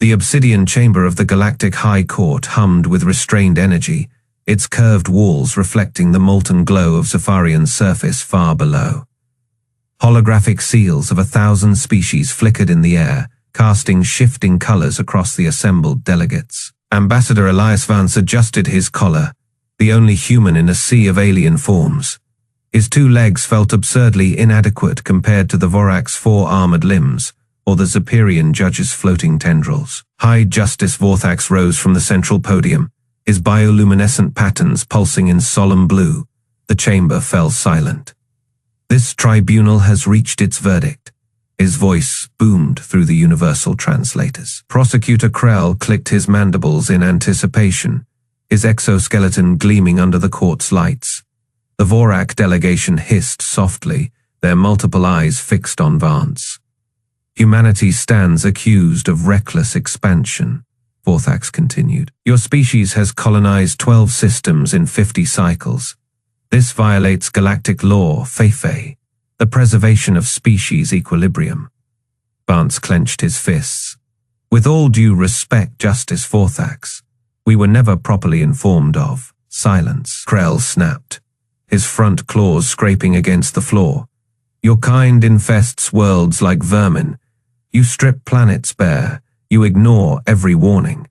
The obsidian chamber of the Galactic High Court hummed with restrained energy, its curved walls reflecting the molten glow of Zephyrian's surface far below. Holographic seals of 1,000 species flickered in the air, casting shifting colors across the assembled delegates. Ambassador Elias Vance adjusted his collar, the only human in a sea of alien forms. His 2 legs felt absurdly inadequate compared to the Vorak's 4 armored limbs, or the Zephyrian judge's floating tendrils. High Justice Vorthax rose from the central podium, his bioluminescent patterns pulsing in solemn blue. The chamber fell silent. This tribunal has reached its verdict. His voice boomed through the universal translators. Prosecutor Krell clicked his mandibles in anticipation, his exoskeleton gleaming under the court's lights. The Vorak delegation hissed softly, their multiple eyes fixed on Vance. Humanity stands accused of reckless expansion, Vorthax continued. Your species has colonized 12 systems in 50 cycles. This violates galactic law, HFY, the preservation of species equilibrium. Vance clenched his fists. With all due respect, Justice Vorthax, we were never properly informed of. Silence. Krell snapped, his front claws scraping against the floor. Your kind infests worlds like vermin. You strip planets bare. You ignore every warning.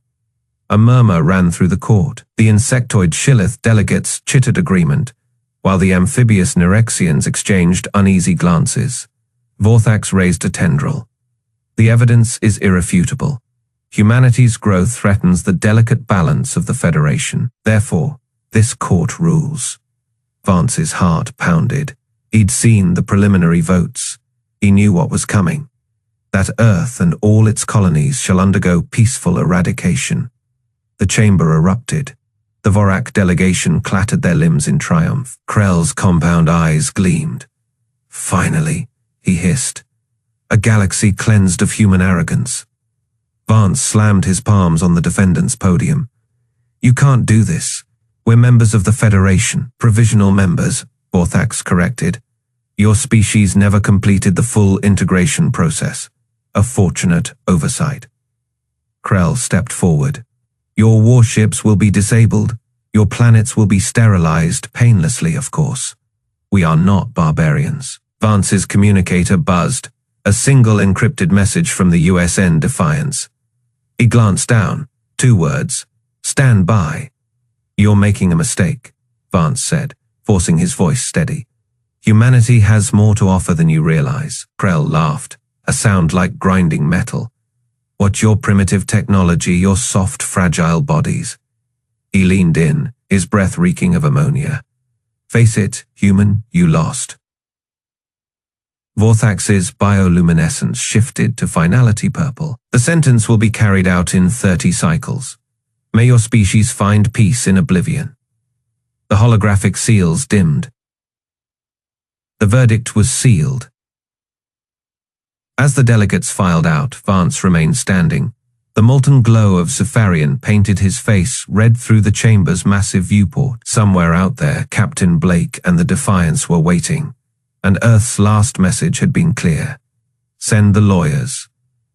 A murmur ran through the court. The insectoid Shillith delegates chittered agreement, while the amphibious Nerexians exchanged uneasy glances. Vorthax raised a tendril. The evidence is irrefutable. Humanity's growth threatens the delicate balance of the Federation. Therefore, this court rules. Vance's heart pounded. He'd seen the preliminary votes. He knew what was coming. That Earth and all its colonies shall undergo peaceful eradication. The chamber erupted. The Vorak delegation clattered their limbs in triumph. Krell's compound eyes gleamed. Finally, he hissed. A galaxy cleansed of human arrogance. Vance slammed his palms on the defendant's podium. You can't do this. We're members of the Federation. Provisional members, Vorthax corrected. Your species never completed the full integration process. A fortunate oversight. Krell stepped forward. Your warships will be disabled. Your planets will be sterilized, painlessly, of course. We are not barbarians. Vance's communicator buzzed, a single encrypted message from the USN Defiance. He glanced down. 2 words. Stand by. You're making a mistake, Vance said, forcing his voice steady. Humanity has more to offer than you realize. Krell laughed, a sound like grinding metal. What's your primitive technology, your soft, fragile bodies? He leaned in, his breath reeking of ammonia. Face it, human, you lost. Vorthax's bioluminescence shifted to finality purple. The sentence will be carried out in 30 cycles. May your species find peace in oblivion. The holographic seals dimmed. The verdict was sealed. As the delegates filed out, Vance remained standing. The molten glow of Zephyrian painted his face red through the chamber's massive viewport. Somewhere out there, Captain Blake and the Defiance were waiting, and Earth's last message had been clear. Send the lawyers.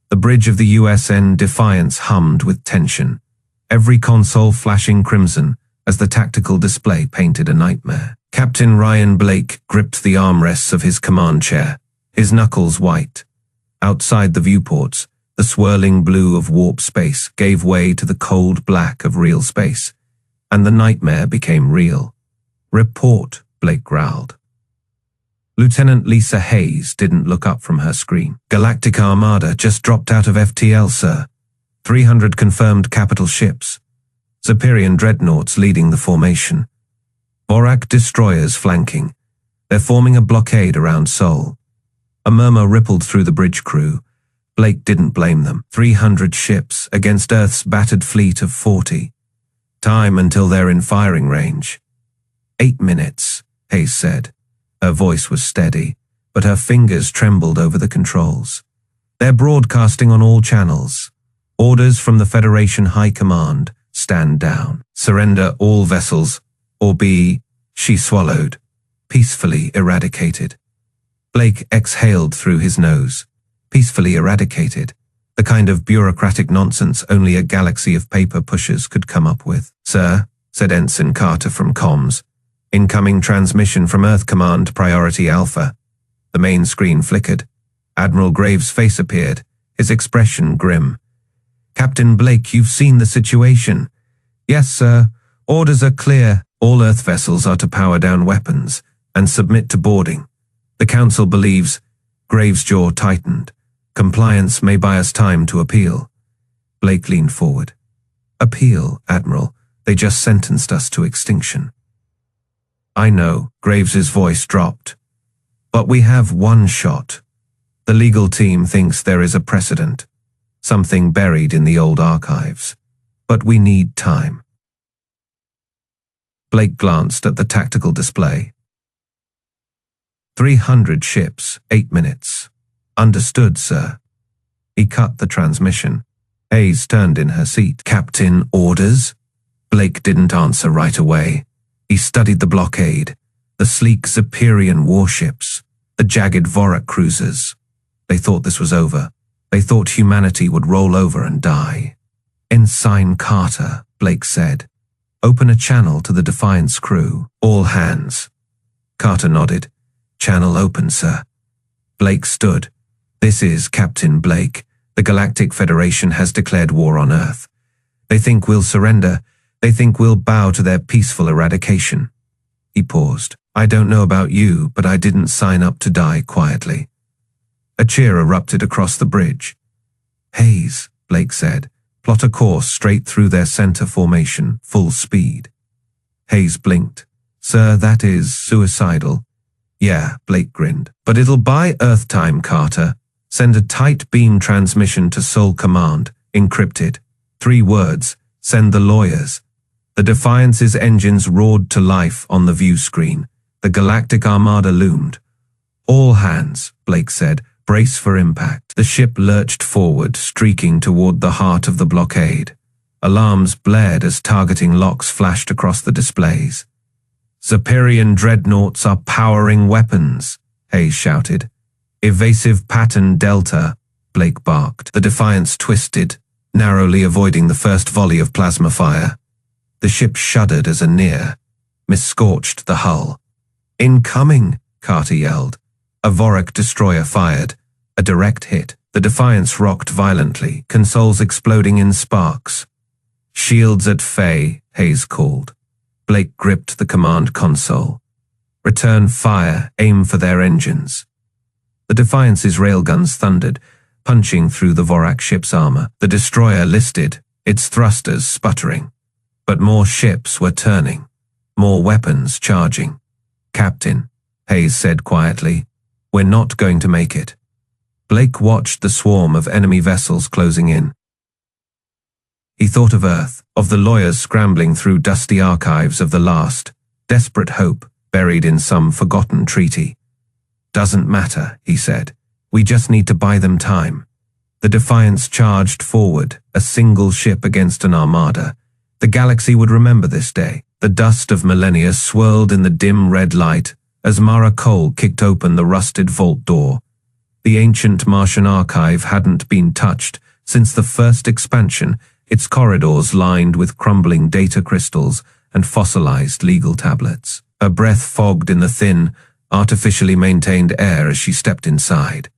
The bridge of the USN Defiance hummed with tension, every console flashing crimson as the tactical display painted a nightmare. Captain Ryan Blake gripped the armrests of his command chair, his knuckles white. Outside the viewports, the swirling blue of warp space gave way to the cold black of real space, and the nightmare became real. Report, Blake growled. Lieutenant Lisa Hayes didn't look up from her screen. Galactic Armada just dropped out of FTL, sir. 300 confirmed capital ships. Zephyrian dreadnoughts leading the formation. Vorak destroyers flanking. They're forming a blockade around Sol. A murmur rippled through the bridge crew. Blake didn't blame them. 300 ships against Earth's battered fleet of 40. Time until they're in firing range. 8 minutes, Hayes said. Her voice was steady, but her fingers trembled over the controls. They're broadcasting on all channels. Orders from the Federation High Command. Stand down. Surrender all vessels, or be, she swallowed, peacefully eradicated. Blake exhaled through his nose. Peacefully eradicated. The kind of bureaucratic nonsense only a galaxy of paper pushers could come up with. "Sir," said Ensign Carter from comms. "Incoming transmission from Earth Command Priority Alpha." The main screen flickered. Admiral Graves' face appeared, his expression grim. "Captain Blake, you've seen the situation." "Yes, sir. Orders are clear. All Earth vessels are to power down weapons and submit to boarding. The Council believes..." Graves' jaw tightened. "Compliance may buy us time to appeal." Blake leaned forward. "Appeal, Admiral. They just sentenced us to extinction." "I know," Graves' voice dropped. "But we have one shot. The legal team thinks there is a precedent, something buried in the old archives. But we need time." Blake glanced at the tactical display. 300 ships, 8 minutes. "Understood, sir." He cut the transmission. Hayes turned in her seat. "Captain, orders?" Blake didn't answer right away. He studied the blockade, the sleek Zeperian warships, the jagged Vorak cruisers. They thought this was over. They thought humanity would roll over and die. "Ensign Carter," Blake said. "Open a channel to the Defiance crew. All hands." Carter nodded. "Channel open, sir." Blake stood. "This is Captain Blake. The Galactic Federation has declared war on Earth. They think we'll surrender. They think we'll bow to their peaceful eradication." He paused. "I don't know about you, but I didn't sign up to die quietly." A cheer erupted across the bridge. "Hayes," Blake said, "plot a course straight through their center formation, full speed." Hayes blinked. "Sir, that is suicidal." "Yeah," Blake grinned. "But it'll buy Earth time, Carter. Send a tight beam transmission to Sol Command, encrypted. 3 words, send the lawyers." The Defiance's engines roared to life on the view screen. The Galactic Armada loomed. "All hands," Blake said. "Brace for impact." The ship lurched forward, streaking toward the heart of the blockade. Alarms blared as targeting locks flashed across the displays. "Zeperian dreadnoughts are powering weapons," Hayes shouted. "Evasive pattern Delta," Blake barked. The Defiance twisted, narrowly avoiding the first volley of plasma fire. The ship shuddered as a near scorched the hull. "Incoming," Carter yelled. A Vorak destroyer fired. A direct hit. The Defiance rocked violently, consoles exploding in sparks. "Shields at Faye," Hayes called. Blake gripped the command console. "Return fire, aim for their engines." The Defiance's railguns thundered, punching through the Vorak ship's armor. The destroyer listed, its thrusters sputtering. But more ships were turning, more weapons charging. "Captain," Hayes said quietly, "we're not going to make it." Blake watched the swarm of enemy vessels closing in. He thought of Earth, of the lawyers scrambling through dusty archives of the last, desperate hope buried in some forgotten treaty. "Doesn't matter," he said. "We just need to buy them time." The Defiance charged forward, a single ship against an armada. The galaxy would remember this day. The dust of millennia swirled in the dim red light as Mara Cole kicked open the rusted vault door. The ancient Martian archive hadn't been touched since the first expansion, its corridors lined with crumbling data crystals and fossilized legal tablets. Her breath fogged in the thin, artificially maintained air as she stepped inside,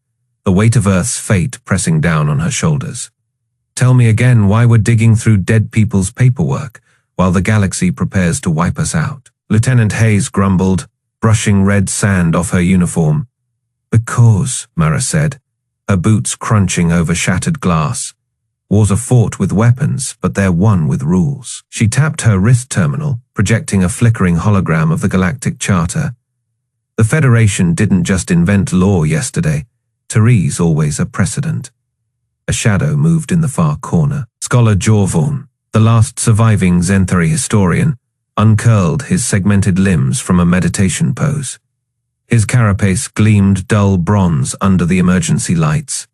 the weight of Earth's fate pressing down on her shoulders. "Tell me again why we're digging through dead people's paperwork while the galaxy prepares to wipe us out." Lieutenant Hayes grumbled, brushing red sand off her uniform. "Because," Mara said, her boots crunching over shattered glass. "Wars are fought with weapons, but they're won with rules." She tapped her wrist terminal, projecting a flickering hologram of the Galactic Charter. The Federation didn't just invent law yesterday. Therese always a precedent. A shadow moved in the far corner. Scholar Jorvorn, the last surviving Zenthari historian, uncurled his segmented limbs from a meditation pose. His carapace gleamed dull bronze under the emergency lights.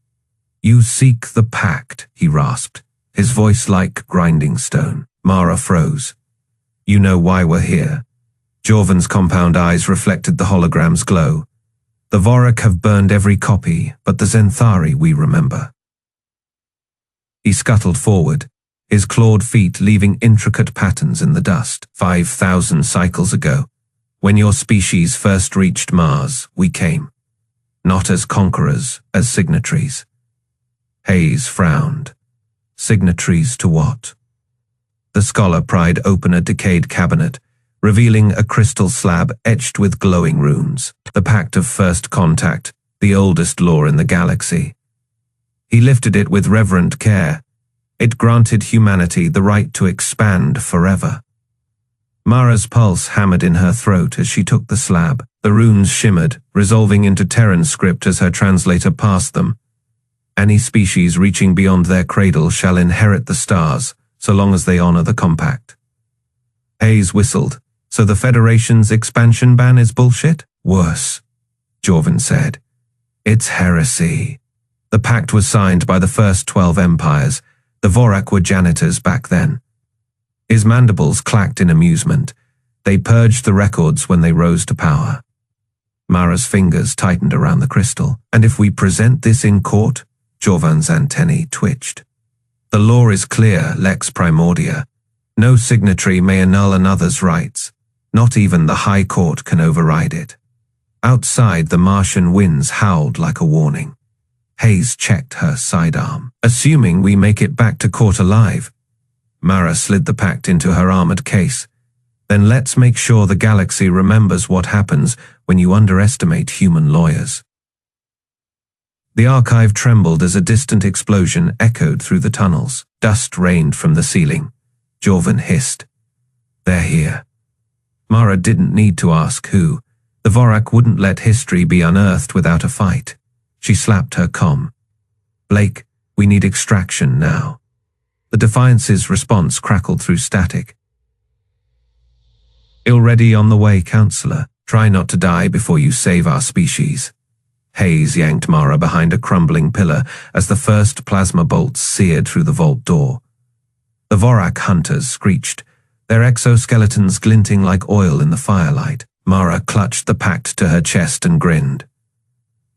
"You seek the pact," he rasped, his voice like grinding stone. Mara froze. "You know why we're here." Jorvan's compound eyes reflected the hologram's glow. "The Vorak have burned every copy, but the Zenthari we remember." He scuttled forward, his clawed feet leaving intricate patterns in the dust. 5,000 cycles ago, when your species first reached Mars, we came. Not as conquerors, as signatories. Hayes frowned. Signatories to what? The scholar pried open a decayed cabinet, revealing a crystal slab etched with glowing runes. The Pact of First Contact, the oldest law in the galaxy. He lifted it with reverent care. It granted humanity the right to expand forever. Mara's pulse hammered in her throat as she took the slab. The runes shimmered, resolving into Terran script as her translator passed them. Any species reaching beyond their cradle shall inherit the stars, so long as they honor the compact. Hayes whistled. So the Federation's expansion ban is bullshit? Worse, Jorvin said. It's heresy. The pact was signed by the first 12 empires. The Vorak were janitors back then. His mandibles clacked in amusement. They purged the records when they rose to power. Mara's fingers tightened around the crystal. And if we present this in court? Jorvan's antennae twitched. The law is clear, Lex Primordia. No signatory may annul another's rights. Not even the High Court can override it. Outside, the Martian winds howled like a warning. Hayes checked her sidearm. Assuming we make it back to court alive. Mara slid the pact into her armored case. Then let's make sure the galaxy remembers what happens when you underestimate human lawyers. The archive trembled as a distant explosion echoed through the tunnels. Dust rained from the ceiling. Jorvin hissed. They're here. Mara didn't need to ask who. The Vorak wouldn't let history be unearthed without a fight. She slapped her comm. Blake, we need extraction now. The Defiance's response crackled through static. Already on the way, Counselor. Try not to die before you save our species. Hayes yanked Mara behind a crumbling pillar as the first plasma bolts seared through the vault door. The Vorak hunters screeched, their exoskeletons glinting like oil in the firelight. Mara clutched the pact to her chest and grinned.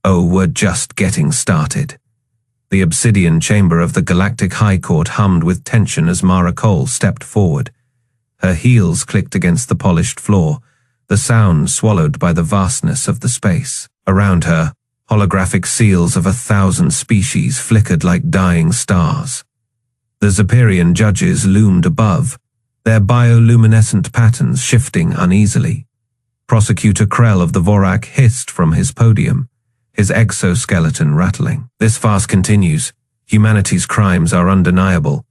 Oh, we're just getting started. The obsidian chamber of the Galactic High Court hummed with tension as Mara Cole stepped forward. Her heels clicked against the polished floor, the sound swallowed by the vastness of the space. Around her, holographic seals of 1,000 species flickered like dying stars. The Zeperian judges loomed above, their bioluminescent patterns shifting uneasily. Prosecutor Krell of the Vorak hissed from his podium, his exoskeleton rattling. This farce continues. Humanity's crimes are undeniable.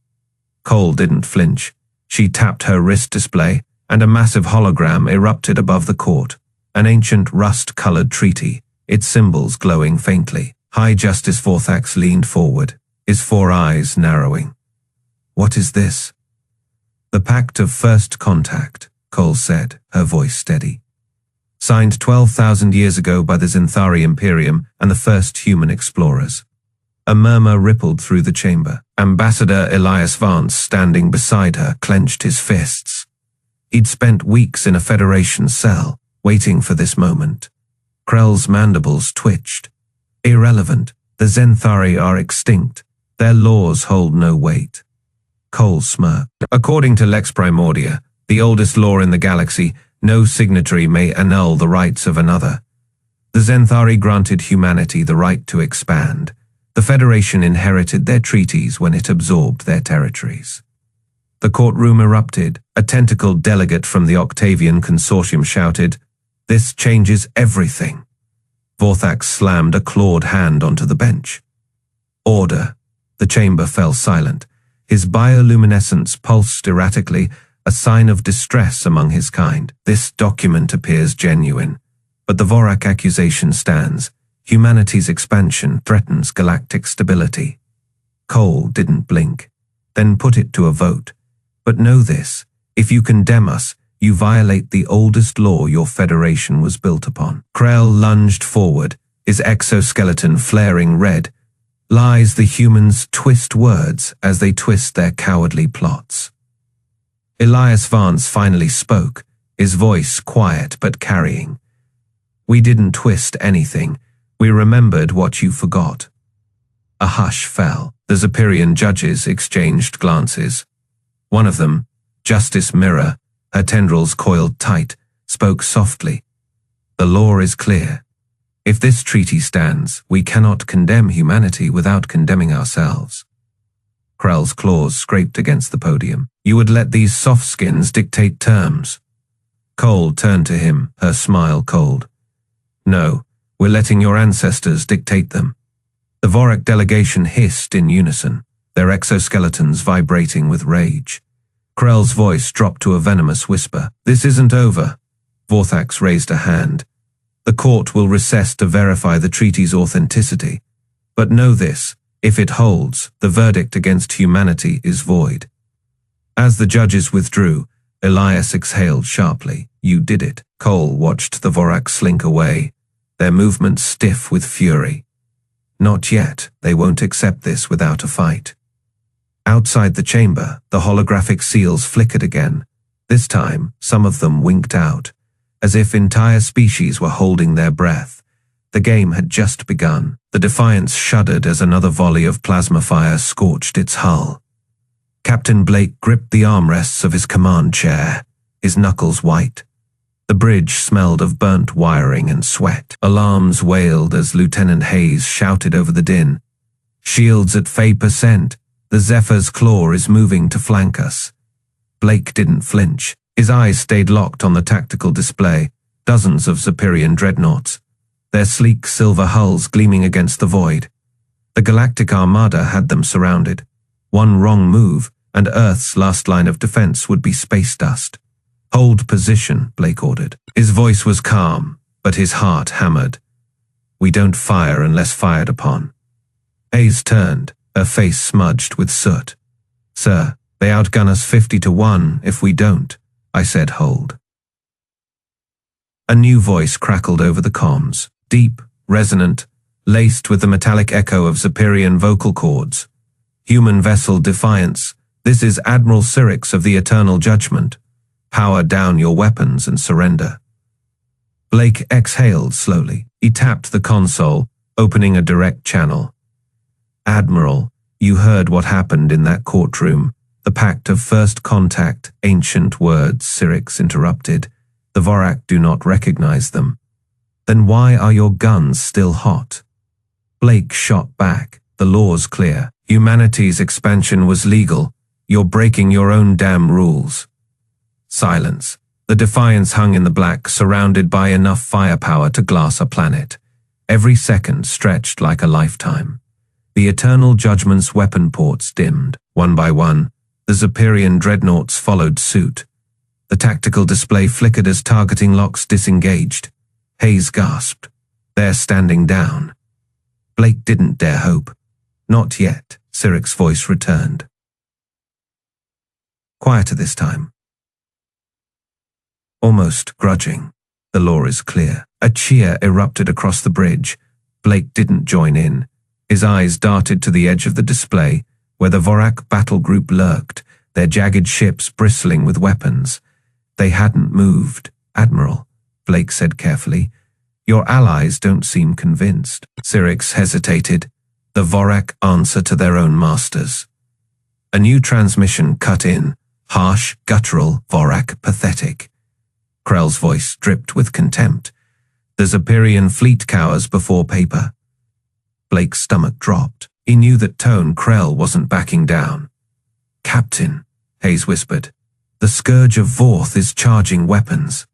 Cole didn't flinch. She tapped her wrist display, and a massive hologram erupted above the court. An ancient rust-colored treaty, its symbols glowing faintly. High Justice Vorthax leaned forward, his 4 eyes narrowing. What is this? The Pact of First Contact, Cole said, her voice steady. Signed 12,000 years ago by the Zinthari Imperium and the first human explorers. A murmur rippled through the chamber. Ambassador Elias Vance, standing beside her, clenched his fists. He'd spent weeks in a Federation cell, waiting for this moment. Krell's mandibles twitched. Irrelevant. The Zinthari are extinct. Their laws hold no weight. Cole smirked. According to Lex Primordia, the oldest law in the galaxy, no signatory may annul the rights of another. The Zinthari granted humanity the right to expand. The Federation inherited their treaties when it absorbed their territories. The courtroom erupted. A tentacled delegate from the Octavian Consortium shouted, "This changes everything." Vorthax slammed a clawed hand onto the bench. Order. The chamber fell silent. His bioluminescence pulsed erratically, a sign of distress among his kind. This document appears genuine, but the Vorak accusation stands. Humanity's expansion threatens galactic stability. Cole didn't blink, then put it to a vote. But know this, if you condemn us, you violate the oldest law your Federation was built upon. Krell lunged forward, his exoskeleton flaring red. Lies the humans twist words as they twist their cowardly plots. Elias Vance finally spoke, his voice quiet but carrying. We didn't twist anything. We remembered what you forgot. A hush fell. The Zephyrian judges exchanged glances. One of them, Justice Mirror, her tendrils coiled tight, spoke softly. The law is clear. If this treaty stands, we cannot condemn humanity without condemning ourselves. Krell's claws scraped against the podium. You would let these soft skins dictate terms. Cole turned to him, her smile cold. No, we're letting your ancestors dictate them. The Vorak delegation hissed in unison, their exoskeletons vibrating with rage. Krell's voice dropped to a venomous whisper. This isn't over. Vorthax raised a hand. The court will recess to verify the treaty's authenticity. But know this, if it holds, the verdict against humanity is void. As the judges withdrew, Elias exhaled sharply. You did it. Cole watched the Vorak slink away, their movements stiff with fury. Not yet, they won't accept this without a fight. Outside the chamber, the holographic seals flickered again. This time, some of them winked out, as if entire species were holding their breath. The game had just begun. The Defiance shuddered as another volley of plasma fire scorched its hull. Captain Blake gripped the armrests of his command chair, his knuckles white. The bridge smelled of burnt wiring and sweat. Alarms wailed as Lieutenant Hayes shouted over the din. Shields at %. The Zephyr's claw is moving to flank us. Blake didn't flinch. His eyes stayed locked on the tactical display, dozens of Zephyrian dreadnoughts, their sleek silver hulls gleaming against the void. The Galactic Armada had them surrounded. One wrong move, and Earth's last line of defense would be space dust. Hold position, Blake ordered. His voice was calm, but his heart hammered. We don't fire unless fired upon. Hayes turned, her face smudged with soot. Sir, they outgun us 50-1 if we don't. I said hold. A new voice crackled over the comms, deep, resonant, laced with the metallic echo of Zephyrian vocal cords. Human vessel Defiance, this is Admiral Cyrix of the Eternal Judgment. Power down your weapons and surrender. Blake exhaled slowly. He tapped the console, opening a direct channel. Admiral, you heard what happened in that courtroom. The pact of first contact, ancient words, Cyrix interrupted. The Vorak do not recognize them. Then why are your guns still hot? Blake shot back. The law's clear. Humanity's expansion was legal. You're breaking your own damn rules. Silence. The Defiance hung in the black, surrounded by enough firepower to glass a planet. Every second stretched like a lifetime. The Eternal Judgment's weapon ports dimmed. One by one, the Zephyrian dreadnoughts followed suit. The tactical display flickered as targeting locks disengaged. Hayes gasped. They're standing down. Blake didn't dare hope. Not yet, Cyrix's voice returned. Quieter this time. Almost grudging. The law is clear. A cheer erupted across the bridge. Blake didn't join in. His eyes darted to the edge of the display, where the Vorak battle group lurked, their jagged ships bristling with weapons. They hadn't moved. Admiral, Blake said carefully, your allies don't seem convinced. Cyrix hesitated. The Vorak answer to their own masters. A new transmission cut in. Harsh, guttural, Vorak, pathetic. Krell's voice dripped with contempt. The Zephyrian fleet cowers before paper. Blake's stomach dropped. He knew that tone Krell wasn't backing down. Captain, Hayes whispered, the scourge of Vorth is charging weapons.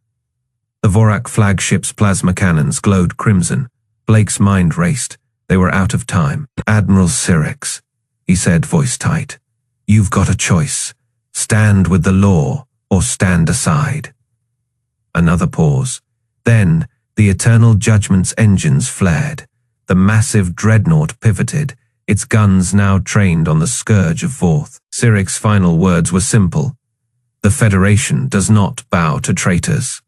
The Vorak flagship's plasma cannons glowed crimson. Blake's mind raced. They were out of time. Admiral Cyrix, he said, voice tight. You've got a choice. Stand with the law or stand aside. Another pause. Then, the Eternal Judgment's engines flared. The massive dreadnought pivoted, its guns now trained on the scourge of Vorth. Cyrix's final words were simple. The Federation does not bow to traitors.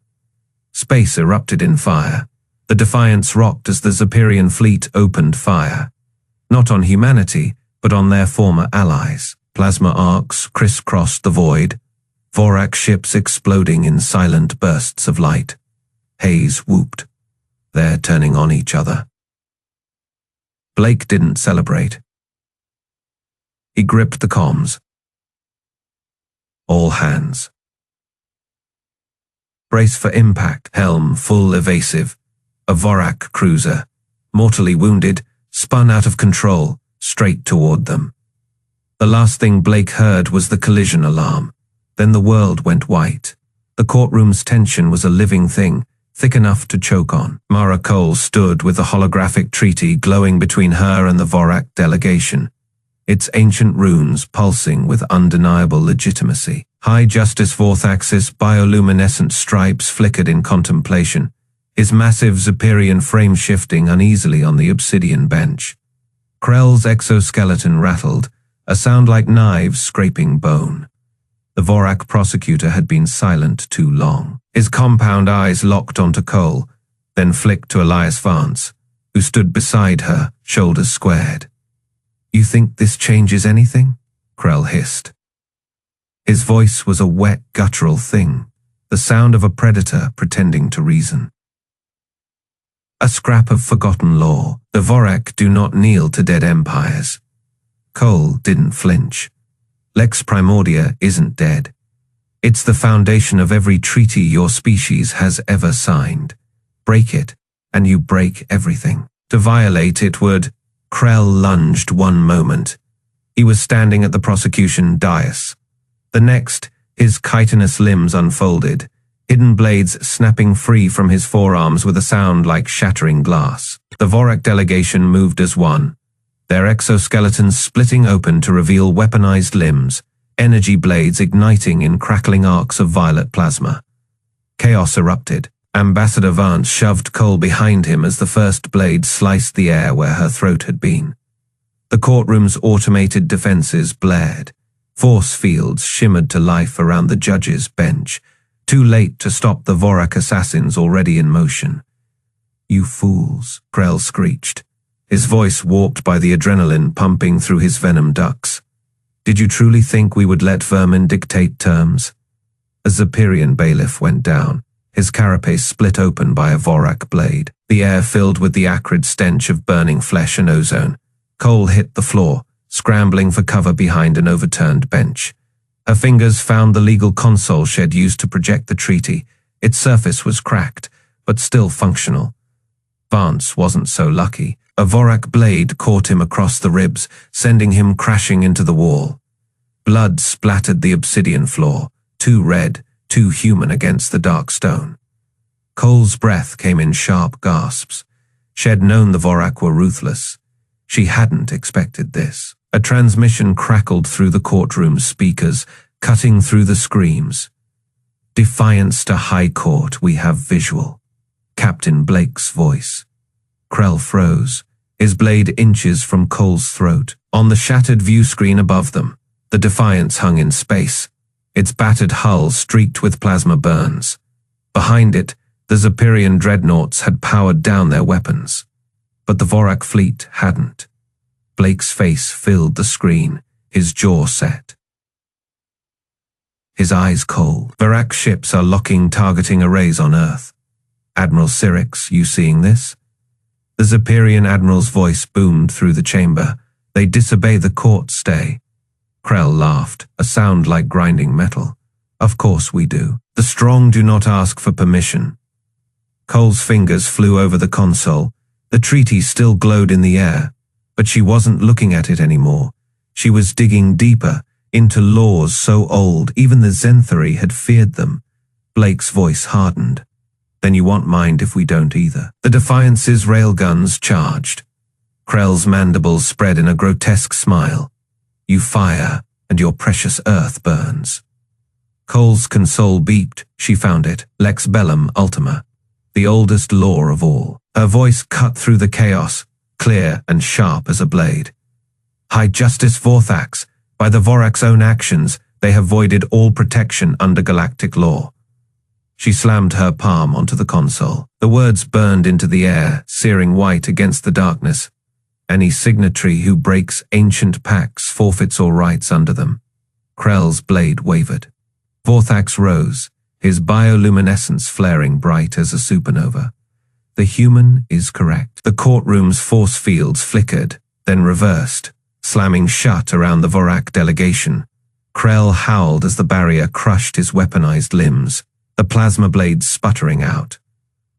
Space erupted in fire. The Defiance rocked as the Zephyrian fleet opened fire. Not on humanity, but on their former allies. Plasma arcs crisscrossed the void. Vorak ships exploding in silent bursts of light. Hayes whooped. They're turning on each other. Blake didn't celebrate. He gripped the comms. All hands. Brace for impact. Helm full evasive. A Vorak cruiser, mortally wounded, spun out of control, straight toward them. The last thing Blake heard was the collision alarm. Then the world went white. The courtroom's tension was a living thing, thick enough to choke on. Mara Cole stood with the holographic treaty glowing between her and the Vorak delegation, its ancient runes pulsing with undeniable legitimacy. High Justice Vorthax's bioluminescent stripes flickered in contemplation, his massive Zephyrian frame shifting uneasily on the obsidian bench. Krell's exoskeleton rattled, a sound like knives scraping bone. The Vorak prosecutor had been silent too long. His compound eyes locked onto Cole, then flicked to Elias Vance, who stood beside her, shoulders squared. "You think this changes anything?" Krell hissed. His voice was a wet, guttural thing, the sound of a predator pretending to reason. A scrap of forgotten law. The Vorak do not kneel to dead empires. Cole didn't flinch. Lex Primordia isn't dead. It's the foundation of every treaty your species has ever signed. Break it, and you break everything. To violate it would... Krell lunged one moment. He was standing at the prosecution dais. The next, his chitinous limbs unfolded, hidden blades snapping free from his forearms with a sound like shattering glass. The Vorak delegation moved as one, their exoskeletons splitting open to reveal weaponized limbs, energy blades igniting in crackling arcs of violet plasma. Chaos erupted. Ambassador Vance shoved Cole behind him as the first blade sliced the air where her throat had been. The courtroom's automated defenses blared. Force fields shimmered to life around the judge's bench, too late to stop the Vorak assassins already in motion. "You fools," Krell screeched, his voice warped by the adrenaline pumping through his venom ducts. "Did you truly think we would let vermin dictate terms?" A Zephyrian bailiff went down, his carapace split open by a Vorak blade. The air filled with the acrid stench of burning flesh and ozone. Cole hit the floor, scrambling for cover behind an overturned bench. Her fingers found the legal console shed used to project the treaty. Its surface was cracked, but still functional. Vance wasn't so lucky. A Vorak blade caught him across the ribs, sending him crashing into the wall. Blood splattered the obsidian floor, too red, too human against the dark stone. Cole's breath came in sharp gasps. She'd known the Vorak were ruthless. She hadn't expected this. A transmission crackled through the courtroom's speakers, cutting through the screams. "Defiance to High Court, we have visual." Captain Blake's voice. Krell froze, his blade inches from Cole's throat. On the shattered view screen above them, the Defiance hung in space, its battered hull streaked with plasma burns. Behind it, the Zephyrian dreadnoughts had powered down their weapons. But the Vorak fleet hadn't. Blake's face filled the screen, his jaw set. His eyes cold. "Vorak ships are locking targeting arrays on Earth. Admiral Syrinx, you seeing this?" The Zephyrian admiral's voice boomed through the chamber. "They disobey the court stay." Krell laughed, a sound like grinding metal. "Of course we do. The strong do not ask for permission." Cole's fingers flew over the console. The treaty still glowed in the air, but she wasn't looking at it anymore. She was digging deeper, into laws so old even the Zenthari had feared them. Blake's voice hardened. "Then you won't mind if we don't either." The Defiance's railguns charged. Krell's mandibles spread in a grotesque smile. "You fire, and your precious Earth burns." Cole's console beeped. She found it. Lex Bellum Ultima. The oldest law of all. Her voice cut through the chaos, clear and sharp as a blade. "High Justice Vorthax, by the Vorak's own actions, they have voided all protection under galactic law." She slammed her palm onto the console. The words burned into the air, searing white against the darkness. "Any signatory who breaks ancient pacts forfeits all rights under them." Krell's blade wavered. Vorthax rose, his bioluminescence flaring bright as a supernova. "The human is correct." The courtroom's force fields flickered, then reversed. slamming shut around the Vorak delegation. Krell howled as the barrier crushed his weaponized limbs, the plasma blades sputtering out.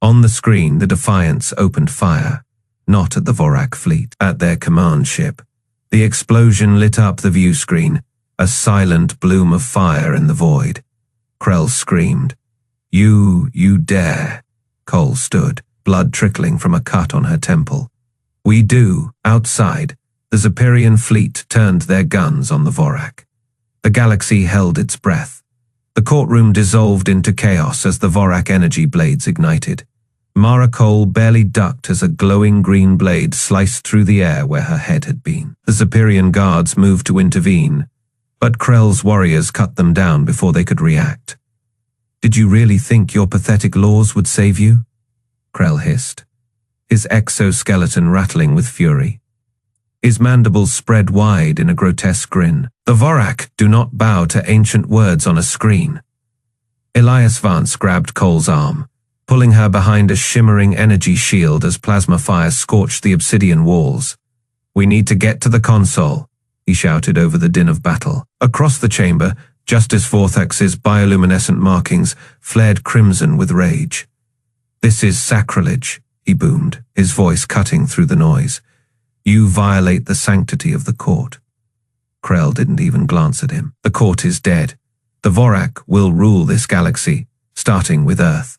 On the screen, the Defiance opened fire, not at the Vorak fleet, at their command ship. The explosion lit up the view screen, a silent bloom of fire in the void. Krell screamed. You dare." Cole stood, blood trickling from a cut on her temple. "We do." Outside, the Zephyrian fleet turned their guns on the Vorak. The galaxy held its breath. The courtroom dissolved into chaos as the Vorak energy blades ignited. Mara Cole barely ducked as a glowing green blade sliced through the air where her head had been. The Zephyrian guards moved to intervene, but Krell's warriors cut them down before they could react. "Did you really think your pathetic laws would save you?" Krell hissed, his exoskeleton rattling with fury. His mandibles spread wide in a grotesque grin. "The Vorak do not bow to ancient words on a screen." Elias Vance grabbed Cole's arm, pulling her behind a shimmering energy shield as plasma fire scorched the obsidian walls. "We need to get to the console," he shouted over the din of battle. Across the chamber, Justice Vorthax's bioluminescent markings flared crimson with rage. "This is sacrilege," he boomed, his voice cutting through the noise. "You violate the sanctity of the court." Krell didn't even glance at him. "The court is dead. The Vorak will rule this galaxy, starting with Earth."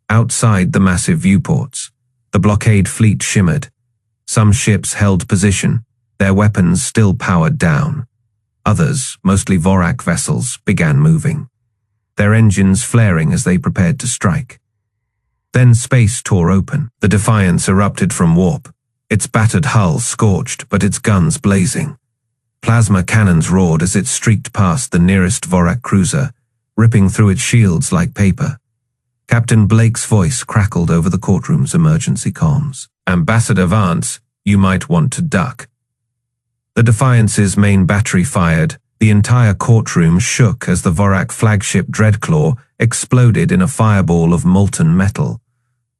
Outside the massive viewports, the blockade fleet shimmered. Some ships held position, their weapons still powered down. Others, mostly Vorak vessels, began moving, their engines flaring as they prepared to strike. Then space tore open. The Defiance erupted from warp, its battered hull scorched but its guns blazing. Plasma cannons roared as it streaked past the nearest Vorak cruiser, ripping through its shields like paper. Captain Blake's voice crackled over the courtroom's emergency comms. "Ambassador Vance, you might want to duck." The Defiance's main battery fired. The entire courtroom shook as the Vorak flagship Dreadclaw exploded in a fireball of molten metal.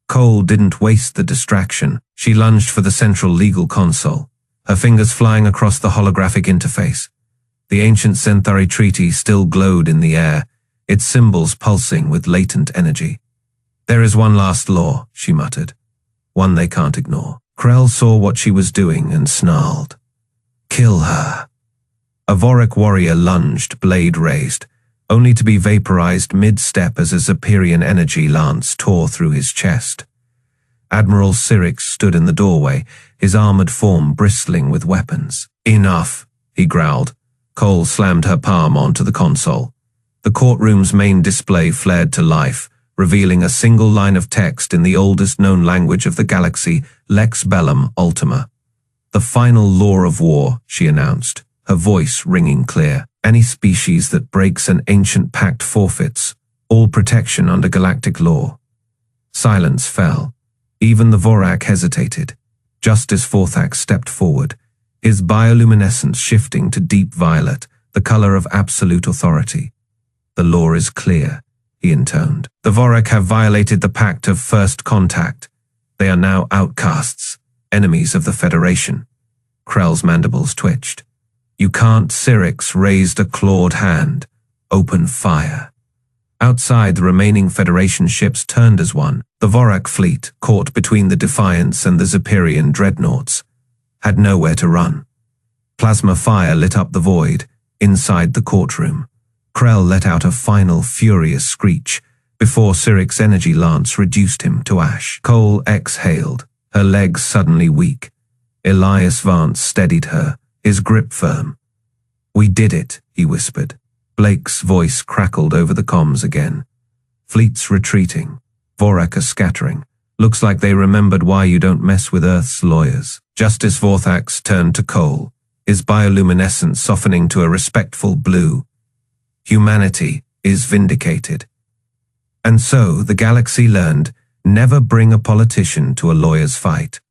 Cole didn't waste the distraction. She lunged for the central legal console, her fingers flying across the holographic interface. The ancient Centauri treaty still glowed in the air, its symbols pulsing with latent energy. "There is one last law," she muttered. "One they can't ignore." Krell saw what she was doing and snarled. "Kill her." A Vorak warrior lunged, blade raised, only to be vaporized mid-step as a Zephyrian energy lance tore through his chest. Admiral Syrinx stood in the doorway, his armored form bristling with weapons. "Enough," he growled. Cole slammed her palm onto the console. The courtroom's main display flared to life, revealing a single line of text in the oldest known language of the galaxy, Lex Bellum Ultima. "The final law of war," she announced, her voice ringing clear. "Any species that breaks an ancient pact forfeits all protection under galactic law." Silence fell. Even the Vorak hesitated. Justice Vorthax stepped forward, his bioluminescence shifting to deep violet, the color of absolute authority. "The law is clear," he intoned. "The Vorak have violated the pact of first contact. They are now outcasts, enemies of the Federation." Krell's mandibles twitched. "You can't." Syrinx raised a clawed hand. "Open fire." Outside, the remaining Federation ships turned as one. The Vorak fleet, caught between the Defiance and the Zephyrian dreadnoughts, had nowhere to run. Plasma fire lit up the void, inside the courtroom. Krell let out a final furious screech, before Syrinx's energy lance reduced him to ash. Cole exhaled, her legs suddenly weak. Elias Vance steadied her, his grip firm. "We did it," he whispered. Blake's voice crackled over the comms again. "Fleets retreating. Vorak are scattering. Looks like they remembered why you don't mess with Earth's lawyers." Justice Vorthax turned to Cole, his bioluminescence softening to a respectful blue. "Humanity is vindicated." And so the galaxy learned, never bring a politician to a lawyer's fight.